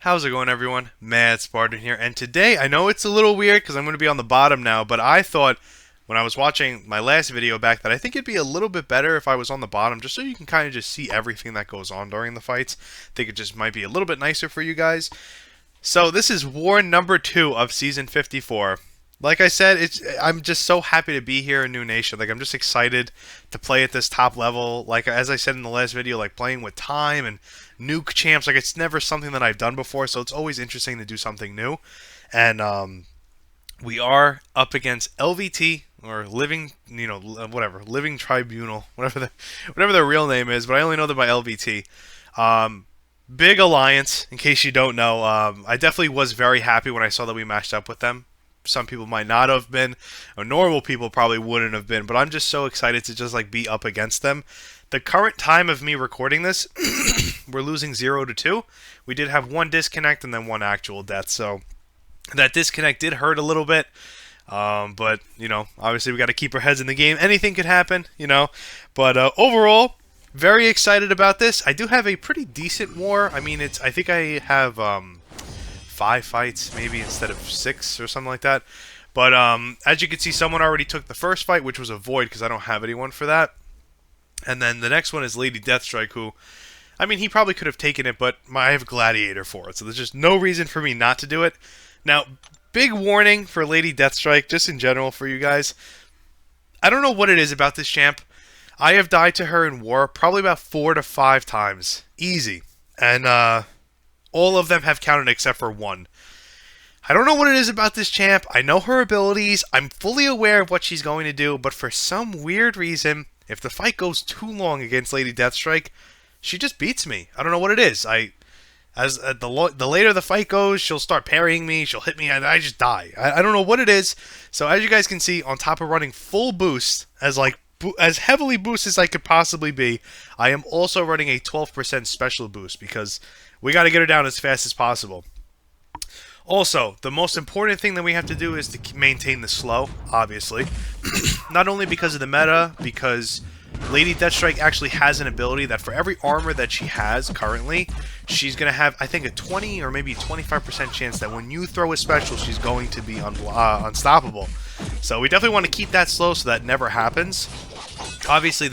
How's it going, everyone? Mad Spartan here, and today I know it's a little weird because I'm going to be on the bottom now, but I thought when I was watching my last video back that I think it'd be a little bit better if I was on the bottom, just so you can kind of just see everything that goes on during the fights. I think it just might be a little bit nicer for you guys. So this is war number 2 of season 54. Like I said, I'm just so happy to be here in New Nation. Like, I'm just excited to play at this top level. Like, as I said in the last video, like playing with time and nuke champs, like it's never something that I've done before, so it's always interesting to do something new. And we are up against LVT, or living, whatever, living tribunal, whatever their real name is, but I only know them by LVT. Big alliance, in case you don't know. I definitely was very happy when I saw that we matched up with them. Some people might not have been, or normal people probably wouldn't have been, but I'm just so excited to just like be up against them. The current time of me recording this, we're losing 0-2. We did have one disconnect and then one actual death, so that disconnect did hurt a little bit. But obviously we got to keep our heads in the game. Anything could happen, But overall, very excited about this. I do have a pretty decent war. I mean, I think I have 5 fights, maybe, instead of 6 or something like that. But as you can see, someone already took the first fight, which was a void because I don't have anyone for that. And then the next one is Lady Deathstrike, who, I mean, he probably could have taken it, but I have Gladiator for it, so there's just no reason for me not to do it. Now, big warning for Lady Deathstrike, just in general for you guys. I don't know what it is about this champ. I have died to her in war probably about 4 to 5 times. Easy. And all of them have counted except for one. I don't know what it is about this champ. I know her abilities. I'm fully aware of what she's going to do, but for some weird reason, if the fight goes too long against Lady Deathstrike, she just beats me. I don't know what it is. The later the fight goes, she'll start parrying me, she'll hit me, and I just die. I don't know what it is. So as you guys can see, on top of running full boost, as heavily boost as I could possibly be, I am also running a 12% special boost because we got to get her down as fast as possible. Also, the most important thing that we have to do is to maintain the slow, obviously. Not only because of the meta, because Lady Deathstrike actually has an ability that for every armor that she has currently, she's going to have, I think, a 20 or maybe 25% chance that when you throw a special, she's going to be unstoppable. So we definitely want to keep that slow so that never happens. Obviously,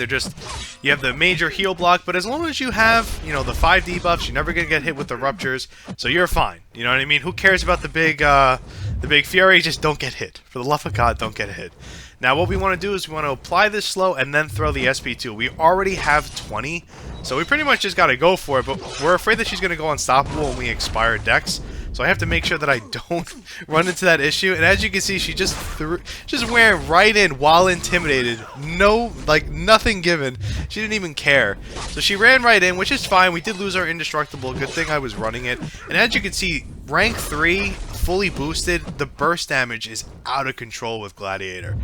you have the major heal block, but as long as you have, the 5 debuffs, you're never going to get hit with the ruptures, so you're fine. You know what I mean? Who cares about the big fury? Just don't get hit. For the love of God, don't get hit. Now, what we want to do is we want to apply this slow and then throw the SP2. We already have 20, so we pretty much just got to go for it, but we're afraid that she's going to go unstoppable when we expire Dex. So I have to make sure that I don't run into that issue. And as you can see, she just ran right in while intimidated. Nothing given. She didn't even care. So she ran right in, which is fine. We did lose our indestructible. Good thing I was running it. And as you can see, rank 3, fully boosted, the burst damage is out of control with Gladiator.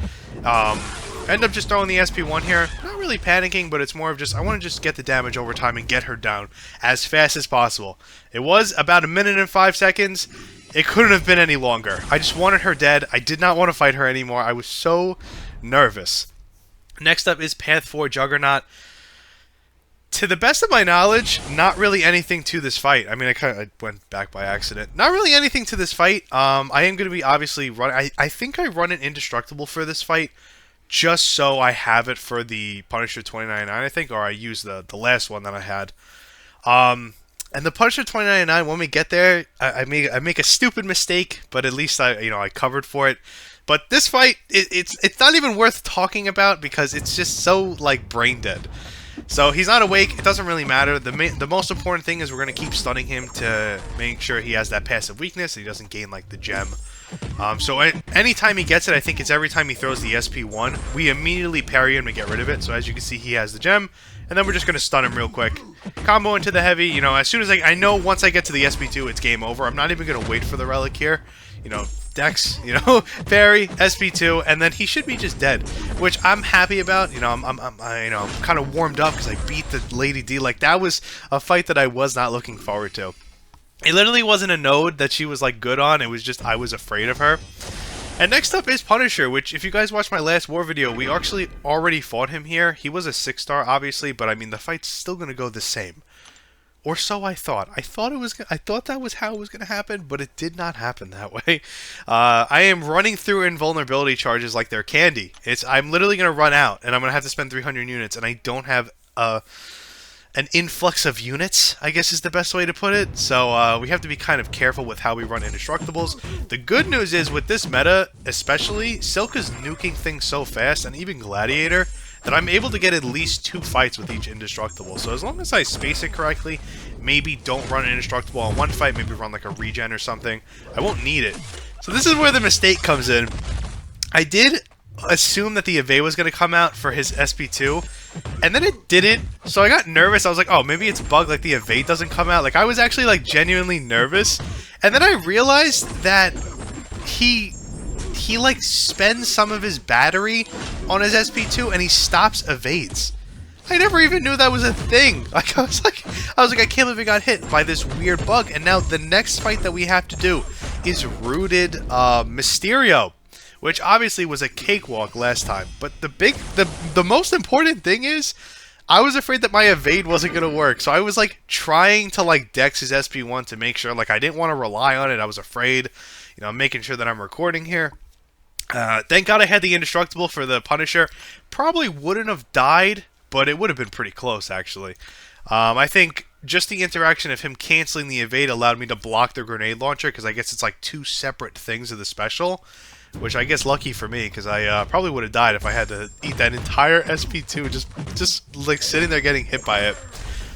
End up just throwing the SP1 here. Not really panicking, but it's more of just, I want to just get the damage over time and get her down as fast as possible. It was about 1 minute and 5 seconds. It couldn't have been any longer. I just wanted her dead. I did not want to fight her anymore. I was so nervous. Next up is Path 4 Juggernaut. To the best of my knowledge, not really anything to this fight. I mean, I went back by accident. Not really anything to this fight. I am going to be obviously running. I think I run an indestructible for this fight, just so I have it for the Punisher 2099, I think, or I use the last one that I had. And the Punisher 2099, when we get there, I make a stupid mistake, but at least I covered for it. But this fight, it's not even worth talking about because it's just so brain dead. So he's not awake. It doesn't really matter. The most important thing is we're going to keep stunning him to make sure he has that passive weakness and he doesn't gain the gem. So anytime he gets it, I think it's every time he throws the SP1, we immediately parry him to get rid of it. So as you can see, he has the gem, and then we're just going to stun him real quick. Combo into the heavy, as soon as I know once I get to the SP2, it's game over. I'm not even going to wait for the relic here. Dex, parry, SP2, and then he should be just dead, which I'm happy about. I'm kind of warmed up because I beat the Lady D. That was a fight that I was not looking forward to. It literally wasn't a node that she was good on. It was just I was afraid of her. And next up is Punisher, which if you guys watched my last war video, we actually already fought him here. He was a 6-star, obviously, but I mean the fight's still gonna go the same. Or so I thought. I thought that was how it was going to happen, but it did not happen that way. I am running through invulnerability charges like they're candy. I'm literally going to run out, and I'm going to have to spend 300 units, and I don't have an influx of units, I guess is the best way to put it. So we have to be kind of careful with how we run Indestructibles. The good news is with this meta, especially, Silk is nuking things so fast, and even Gladiator, that I'm able to get at least 2 fights with each Indestructible. So as long as I space it correctly, maybe don't run an Indestructible on one fight, maybe run like a regen or something, I won't need it. So this is where the mistake comes in. I did assume that the evade was going to come out for his SP2, and then it didn't, so I got nervous. I was like, oh, maybe it's bugged, like the evade doesn't come out. Like, I was actually like genuinely nervous, and then I realized that he like spends some of his battery on his SP2 and he stops evades. I never even knew that was a thing. Like, I was like, I can't believe I got hit by this weird bug. And now the next fight that we have to do is Rooted Mysterio, which obviously was a cakewalk last time. But the most important thing is, I was afraid that my evade wasn't going to work. So I was like trying to like dex his SP1 to make sure, like, I didn't want to rely on it. I was afraid, you know, making sure that I'm recording here. Thank God I had the Indestructible for the Punisher. Probably wouldn't have died, but it would have been pretty close, actually. I think just the interaction of him canceling the evade allowed me to block the grenade launcher, because I guess it's like 2 separate things of the special, which I guess lucky for me, because I probably would have died if I had to eat that entire SP2 just like sitting there getting hit by it.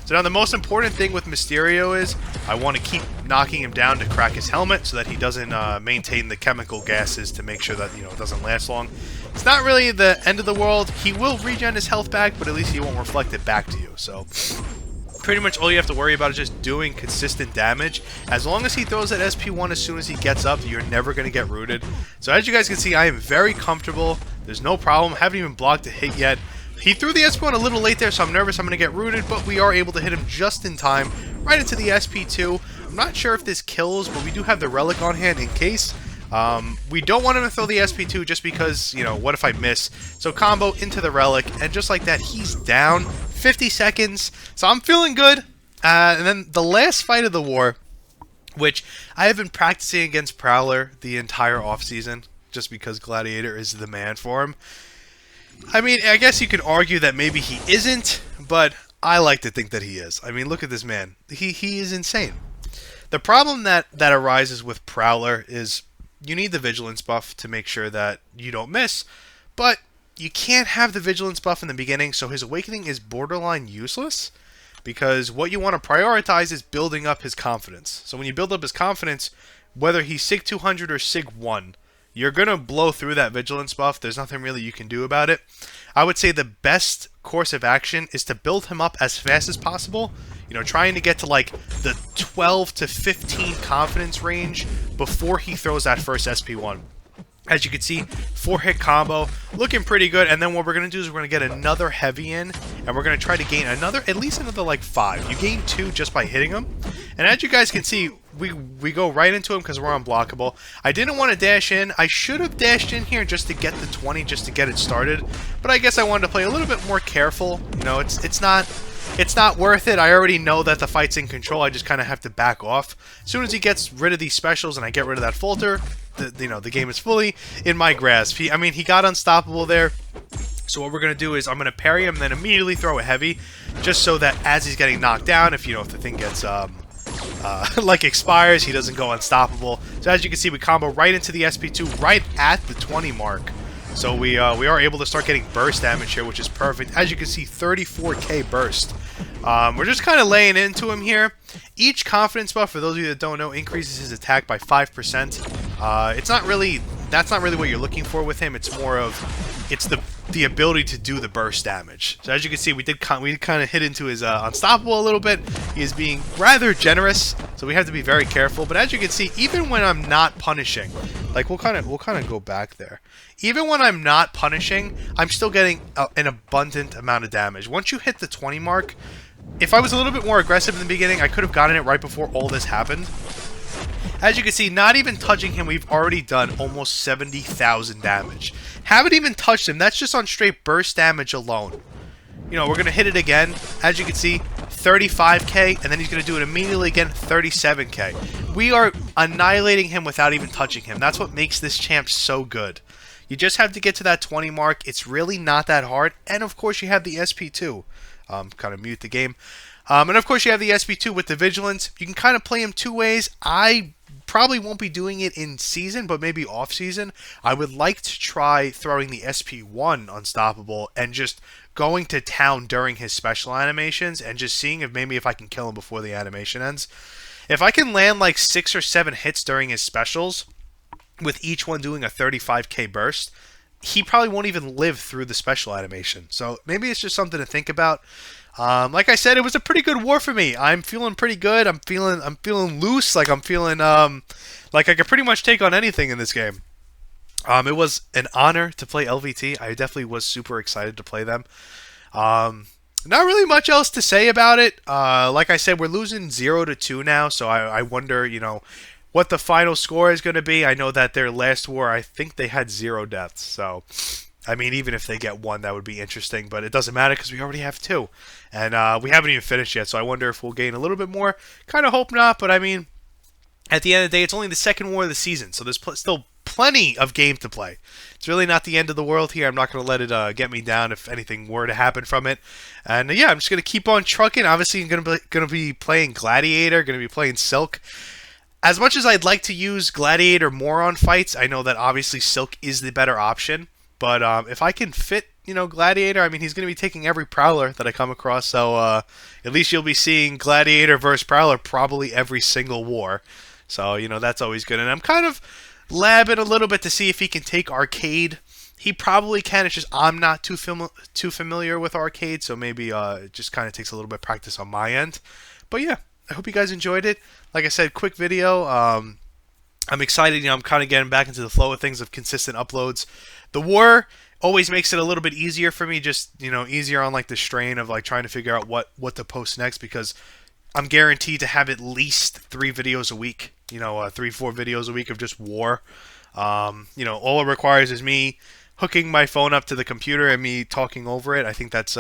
So now the most important thing with Mysterio is I want to keep knocking him down to crack his helmet so that he doesn't maintain the chemical gases to make sure that, you know, it doesn't last long. It's not really the end of the world. He will regen his health back, but at least he won't reflect it back to you. So pretty much all you have to worry about is just doing consistent damage. As long as he throws that SP1 as soon as he gets up, you're never going to get rooted. So as you guys can see, I am very comfortable. There's no problem. Haven't even blocked a hit yet. He threw the SP1 a little late there, so I'm nervous I'm going to get rooted, but we are able to hit him just in time, right into the SP2. I'm not sure if this kills, but we do have the Relic on hand in case. We don't want him to throw the SP2 just because, you know, what if I miss? So combo into the Relic, and just like that, he's down. 50 seconds, so I'm feeling good. And then the last fight of the war, which I have been practicing against Prowler the entire offseason, just because Gladiator is the man for him. I mean, I guess you could argue that maybe he isn't, but I like to think that he is. I mean, look at this man. He is insane. The problem that arises with Prowler is you need the Vigilance buff to make sure that you don't miss, but you can't have the Vigilance buff in the beginning, so his Awakening is borderline useless, because what you want to prioritize is building up his confidence. So when you build up his confidence, whether he's SIG 200 or SIG 1, you're going to blow through that Vigilance buff. There's nothing really you can do about it. I would say the best course of action is to build him up as fast as possible. You know, trying to get to like the 12 to 15 confidence range before he throws that first SP1. As you can see, 4-hit combo, looking pretty good. And then what we're going to do is we're going to get another heavy in, and we're going to try to gain at least another like 5. You gain 2 just by hitting him. And as you guys can see, we go right into him because we're unblockable. I didn't want to dash in. I should have dashed in here just to get the 20, just to get it started. But I guess I wanted to play a little bit more careful. You know, it's not worth it. I already know that the fight's in control. I just kind of have to back off. As soon as he gets rid of these specials and I get rid of that falter, the game is fully in my grasp. He got unstoppable there. So what we're going to do is I'm going to parry him and then immediately throw a heavy, just so that as he's getting knocked down, if the thing gets like expires, he doesn't go unstoppable. So as you can see, we combo right into the SP2 right at the 20 mark. So we are able to start getting burst damage here, which is perfect. As you can see, 34k burst. We're just kind of laying into him here. Each confidence buff, for those of you that don't know, increases his attack by 5%. That's not really what you're looking for with him. It's more of, it's the ability to do the burst damage. So as you can see, we kind of hit into his unstoppable a little bit. He is being rather generous, so we have to be very careful. But as you can see, even when I'm not punishing, like we'll kind of go back there. Even when I'm not punishing, I'm still getting an abundant amount of damage. Once you hit the 20 mark, if I was a little bit more aggressive in the beginning, I could have gotten it right before all this happened. As you can see, not even touching him, we've already done almost 70,000 damage. Haven't even touched him. That's just on straight burst damage alone. You know, we're going to hit it again. As you can see, 35k, and then he's going to do it immediately again, 37k. We are annihilating him without even touching him. That's what makes this champ so good. You just have to get to that 20 mark. It's really not that hard. And of course, you have the SP2. Kind of mute the game. And of course, you have the SP2 with the Vigilance. You can kind of play him two ways. I probably won't be doing it in season, but maybe off season. I would like to try throwing the SP1 Unstoppable and just going to town during his special animations and just seeing if I can kill him before the animation ends. If I can land like 6 or 7 hits during his specials, with each one doing a 35k burst, he probably won't even live through the special animation. So maybe it's just something to think about. Like I said, it was a pretty good war for me. I'm feeling pretty good. I'm feeling loose. Like I'm feeling like I could pretty much take on anything in this game. It was an honor to play LVT. I definitely was super excited to play them. Not really much else to say about it. Like I said, we're losing 0-2 now, so I wonder, what the final score is going to be. I know that their last war, I think they had 0 deaths. So, I mean, even if they get 1, that would be interesting. But it doesn't matter because we already have 2. And we haven't even finished yet. So I wonder if we'll gain a little bit more. Kind of hope not. But, I mean, at the end of the day, it's only the second war of the season. So there's still plenty of game to play. It's really not the end of the world here. I'm not going to let it get me down if anything were to happen from it. And, yeah, I'm just going to keep on trucking. Obviously, I'm going to be playing Gladiator. Going to be playing Silk. As much as I'd like to use Gladiator more on fights, I know that obviously Silk is the better option. But if I can fit, Gladiator, I mean, he's going to be taking every Prowler that I come across. So at least you'll be seeing Gladiator versus Prowler probably every single war. So, that's always good. And I'm kind of labbing a little bit to see if he can take Arcade. He probably can. It's just I'm not too familiar with Arcade. So maybe it just kind of takes a little bit of practice on my end. But yeah. I hope you guys enjoyed it. Like I said, quick video. I'm excited. I'm kind of getting back into the flow of things of consistent uploads. The war always makes it a little bit easier for me. Just easier on like the strain of like trying to figure out what to post next because I'm guaranteed to have at least 3 videos a week. 3-4 videos a week of just war. All it requires is me hooking my phone up to the computer and me talking over it. I think that's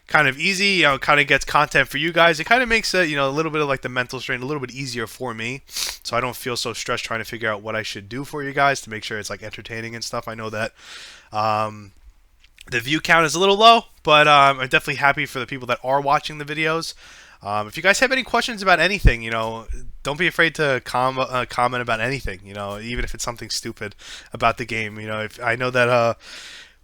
kind of easy, kind of gets content for you guys. It kind of makes it, a little bit of like the mental strain a little bit easier for me, so I don't feel so stressed trying to figure out what I should do for you guys to make sure it's like entertaining and stuff. I know that the view count is a little low, but I'm definitely happy for the people that are watching the videos. If you guys have any questions about anything, don't be afraid to comment about anything, even if it's something stupid about the game. If I know that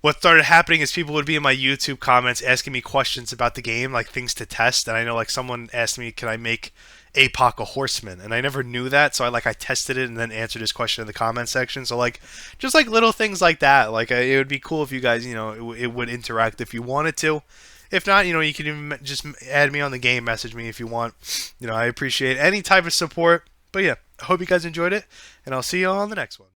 what started happening is people would be in my YouTube comments asking me questions about the game, like things to test. And I know like someone asked me, can I make APOC a horseman? And I never knew that, so I tested it and then answered his question in the comment section. So like just like little things like that. Like it would be cool if you guys, it would interact if you wanted to. If not, you can even just add me on the game, message me if you want. I appreciate any type of support. But yeah, I hope you guys enjoyed it, and I'll see you on the next one.